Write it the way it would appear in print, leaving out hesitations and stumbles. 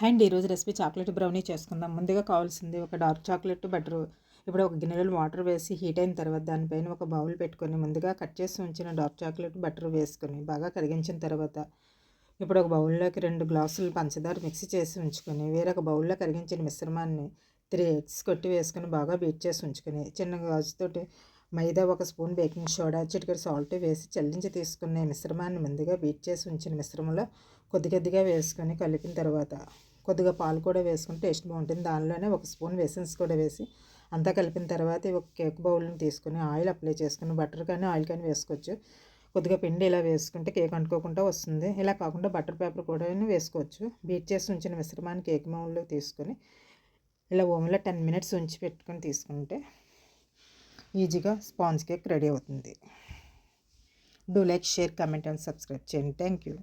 And ఈరోజు recipe chocolate brownie చేసుకుందాం. ముందుగా కావాల్సింది ఒక డార్క్ చాక్లెట్ బటరు. ఇప్పుడు ఒక గిన్నెలో వాటర్ వేసి హీట్ అయిన తర్వాత దానిపైన ఒక బౌల్ పెట్టుకొని ముందుగా కట్ చేసి ఉంచిన డార్క్ చాక్లెట్ బటర్ వేసుకొని బాగా కరిగించిన తర్వాత ఇప్పుడు ఒక బౌల్లోకి 2 గ్లాసులు పంచదార మిక్సీ చేసి ఉంచుకొని వేరొక బౌల్లో కరిగించిన మిశ్రమాన్ని 3 ఎగ్స్ కొట్టి వేసుకొని బాగా బీట్ చేసి ఉంచుకొని చిన్న గాజుతోటి మైదా, 1 స్పూన్ బేకింగ్ సోడా, చిటికెడు సాల్ట్ వేసి చల్లించి తీసుకునే మిశ్రమాన్ని ముందుగా బీట్ చేసి ఉంచిన మిశ్రమంలో కొద్ది కొద్దిగా వేసుకొని కలిపిన తర్వాత కొద్దిగా పాలు కూడా వేసుకుంటే టేస్ట్ బాగుంటుంది. దానిలోనే 1 స్పూన్ ఎసెన్స్ కూడా వేసి అంతా కలిపిన తర్వాత ఒక కేక్ బౌల్ని తీసుకొని ఆయిల్ అప్లై చేసుకుని బటర్ కానీ ఆయిల్ కానీ వేసుకోవచ్చు. కొద్దిగా పిండి ఇలా వేసుకుంటే కేక్ అంటుకోకుండా వస్తుంది. ఇలా కాకుండా బటర్ పేపర్ కూడా వేసుకోవచ్చు. బీట్ చేసి ఉంచిన మిశ్రమాన్ని కేక్ బౌల్లో తీసుకొని ఇలా ఓవెన్లో 10 మినిట్స్ ఉంచి పెట్టుకొని తీసుకుంటే ఈజీగా స్పాంజ్ కేక్ రెడీ అవుతుంది. Do like, share, comment and subscribe చేయండి. Thank you.